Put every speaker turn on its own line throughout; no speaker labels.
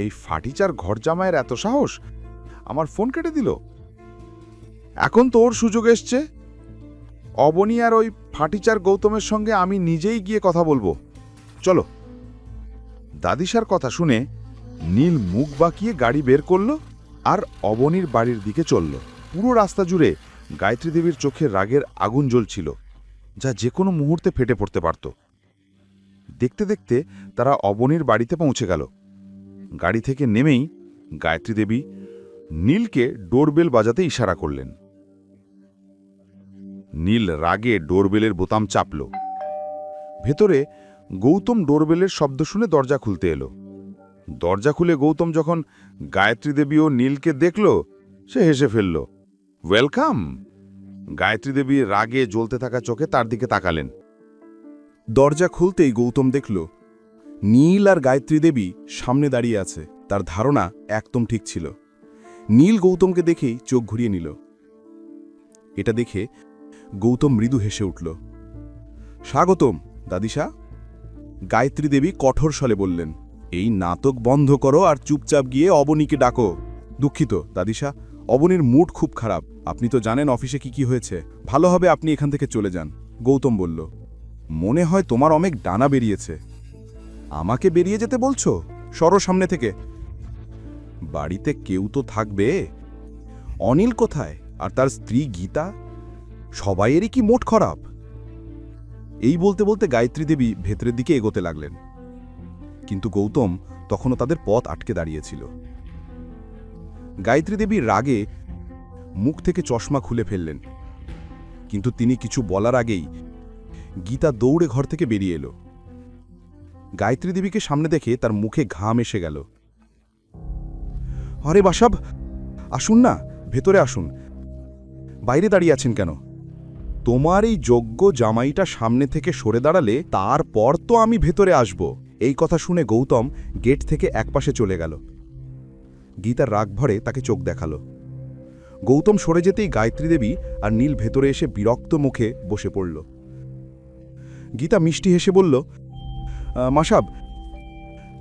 এই ফাটিচার ঘর জামাইয়ের এত সাহস, আমার ফোন কেটে দিল। এখন তোর সুযোগ এসছে। অবনী আর ওই ফাটিচার গৌতমের সঙ্গে আমি নিজেই গিয়ে কথা বলবো, চলো। দাদিসার কথা শুনে নীল মুখ বাঁকিয়ে গাড়ি বের করল আর অবনীর বাড়ির দিকে চলল। পুরো রাস্তা জুড়ে গায়ত্রী দেবীর চোখে রাগের আগুন জ্বলছিল, যা যে কোনো মুহূর্তে ফেটে পড়তে পারত। দেখতে দেখতে তারা অবনীর বাড়িতে পৌঁছে গেল। গাড়ি থেকে নেমেই গায়ত্রী দেবী নীলকে ডোরবেল বাজাতে ইশারা করলেন। নীল রাগে ডোরবেলের বোতাম চাপল। ভেতরে গৌতম ডোরবেলের শব্দ শুনে দরজা খুলতে এলো। দরজা খুলে গৌতম যখন গায়ত্রী দেবী ও নীলকে দেখল, সে হেসে ফেলল। ওয়েলকাম। গায়ত্রী দেবী রাগে জ্বলতে থাকা চোখে তার দিকে তাকালেন।
দরজা খুলতেই গৌতম দেখল নীল আর গায়ত্রী দেবী সামনে দাঁড়িয়ে আছে। তার ধারণা একদম ঠিক ছিল। নীল গৌতমকে দেখেই চোখ ঘুরিয়ে নিল। এটা দেখে গৌতম মৃদু হেসে উঠল। স্বাগতম দাদিসা। গায়ত্রী দেবী কঠোর স্বরে বললেন, এই নাটক বন্ধ করো আর চুপচাপ গিয়ে অবনীকে ডাকো। দুঃখিত দাদিসা, অবনীর মুড খুব খারাপ। আপনি তো জানেন অফিসে কি হয়েছে। ভালো হবে আপনি এখান থেকে চলে যান। গৌতম বলল, মনে হয় তোমার অনেক ডানা বেরিয়েছে। আমাকে বেরিয়ে যেতে বলছো? সরো সামনে থেকে। বাড়িতে কেউ তো থাকবে। অনিল কোথায়? আর তার স্ত্রী গীতা? সবাইয়েরই কি মোট খারাপ? এই বলতে বলতে গায়ত্রী দেবী ভেতরের দিকে এগোতে লাগলেন, কিন্তু গৌতম তখনও তাদের পথ আটকে দাঁড়িয়েছিল। গায়ত্রী দেবী রাগে মুখ থেকে চশমা খুলে ফেললেন, কিন্তু তিনি কিছু বলার আগেই গীতা দৌড়ে ঘর থেকে বেরিয়ে এলো। গায়ত্রী দেবীকে সামনে দেখে তার মুখে ঘাম এসে গেল। আরে বাসাব, আসুন না, ভেতরে আসুন। বাইরে দাঁড়িয়ে আছেন কেন? তোমার এই যোগ্য জামাইটা সামনে থেকে সরে দাঁড়ালে তারপর তো আমি ভেতরে আসব। এই কথা শুনে গৌতম গেট থেকে একপাশে চলে গেল। গীতার রাগ ভরে তাকে চোখ দেখালো। গৌতম সরে যেতেই গায়ত্রী দেবী আর নীল ভেতরে এসে বিরক্ত মুখে বসে পড়ল। গীতা মিষ্টি হেসে বলল, মাসাব,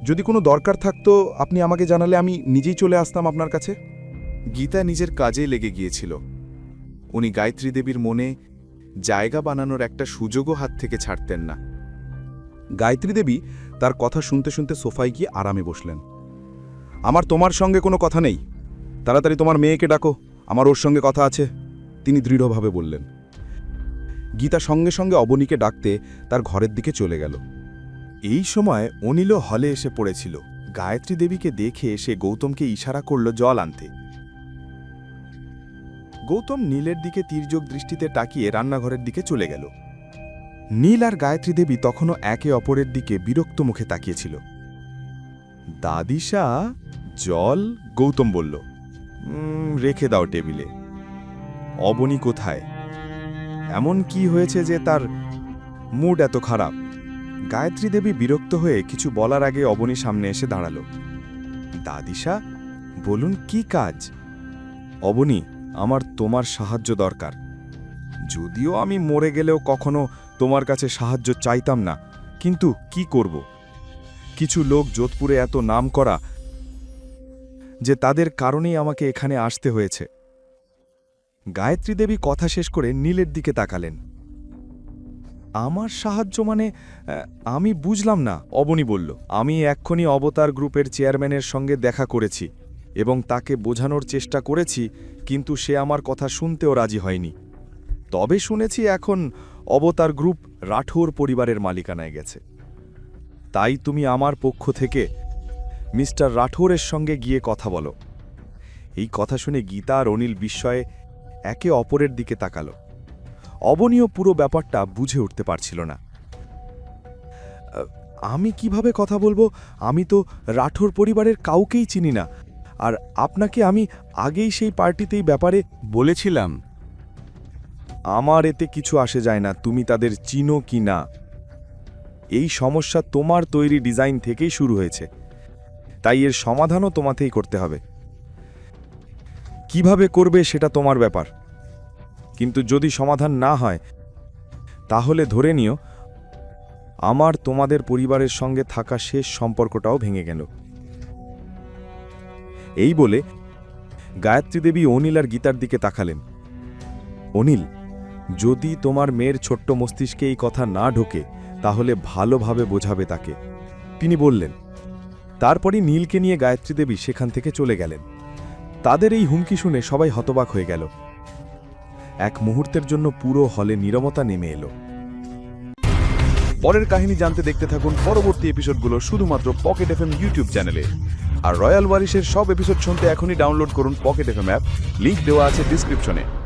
যদি কোনো দরকার থাকতো আপনি আমাকে জানালে আমি নিজেই চলে আসতাম আপনার কাছে।
গীতা নিজের কাজে লেগে গিয়েছিল। উনি গায়ত্রী দেবীর মনে জায়গা বানানোর একটা সুযোগও হাত থেকে ছাড়তেন না।
গায়ত্রী দেবী তার কথা শুনতে শুনতে সোফায় গিয়ে আরামে বসলেন। আমার তোমার সঙ্গে কোনো কথা নেই, তাড়াতাড়ি তোমার মেয়েকে ডাকো, আমার ওর সঙ্গে কথা আছে, তিনি দৃঢ়ভাবে বললেন। গীতা সঙ্গে সঙ্গে অবনীকে ডাকতে তার ঘরের দিকে চলে গেল।
এই সময় অনিলও হলে এসে পড়েছিল। গায়ত্রী দেবীকে দেখে সে গৌতমকে ইশারা করল জল আনতে। গৌতম নীলের দিকে তীর্যক দৃষ্টিতে তাকিয়ে রান্নাঘরের দিকে চলে গেল। নীল আর গায়ত্রী দেবী তখনও একে অপরের দিকে বিরক্ত মুখে তাকিয়েছিল। দাদিসা, জল? গৌতম বলল, রেখে দাও টেবিলে। অবনী কোথায়? এমন কি হয়েছে যে তার মুড এত খারাপ? গায়ত্রী দেবী বিরক্ত হয়ে কিছু বলার আগে অবনী সামনে এসে দাঁড়াল। দাদিসা, বলুন কি কাজ? অবনী, আমার তোমার সাহায্য দরকার। যদিও আমি মরে গেলেও কখনো তোমার কাছে সাহায্য চাইতাম না, কিন্তু কি করব? কিছু লোক যোধপুরে এত নাম করা যে তাদের কারণেই আমাকে এখানে আসতে হয়েছে। গায়ত্রী দেবী কথা শেষ করে নীলের দিকে তাকালেন। আমার সাহায্য মানে? আমি বুঝলাম না, অবনী বলল। আমি এক্ষুনি অবতার গ্রুপের চেয়ারম্যানের সঙ্গে দেখা করেছি এবং তাকে বোঝানোর চেষ্টা করেছি, কিন্তু সে আমার কথা শুনতেও রাজি হয়নি। তবে শুনেছি এখন অবতার গ্রুপ রাঠোর পরিবারের মালিকানায় গেছে। তাই তুমি আমার পক্ষ থেকে মিস্টার রাঠোরের সঙ্গে গিয়ে কথা বলো। এই কথা শুনে গীতা আর অনিল বিস্ময়ে একে অপরের দিকে তাকালো। অবনীও পুরো ব্যাপারটা বুঝে উঠতে পারছিল না। আমি কিভাবে কথা বলবো? আমি তো রাঠোর পরিবারের কাউকেই চিনি না, আর আপনাকে আমি আগেই সেই পার্টিতেই ব্যাপারে বলেছিলাম। আমার এতে কিছু আসে যায় না তুমি তাদের চিনো কি না। এই সমস্যা তোমার তৈরি ডিজাইন থেকেই শুরু হয়েছে, তাই এর সমাধানও তোমাকেই করতে হবে। কিভাবে করবে সেটা তোমার ব্যাপার, কিন্তু যদি সমাধান না হয় তাহলে ধরে নিও আমার তোমাদের পরিবারের সঙ্গে থাকা শেষ সম্পর্কটাও ভেঙে গেল। এই বলে গায়ত্রী দেবী অনিল আর গীতার দিকে তাকালেন। অনিল, যদি তোমার মেয়ের ছোট্ট মস্তিষ্কে এই কথা না ঢোকে তাহলে ভালোভাবে বোঝাবে তাকে, তিনি বললেন। তারপরই নীলকে নিয়ে গায়ত্রী দেবী সেখান থেকে চলে গেলেন। তাদের এই হুমকি শুনে সবাই হতবাক হয়ে গেল। এক মুহূর্তের জন্য পুরো হলে নীরবতা নেমে এলো।
পরের কাহিনী জানতে দেখতে থাকুন পরবর্তী এপিসোডগুলো শুধুমাত্র পকেট এফএম ইউটিউব চ্যানেলে। আর রয়্যাল ওয়ারিশের সব এপিসোড শুনতে এখনই ডাউনলোড করুন পকেট এফএম অ্যাপ, লিংক দেওয়া আছে ডিসক্রিপশনে।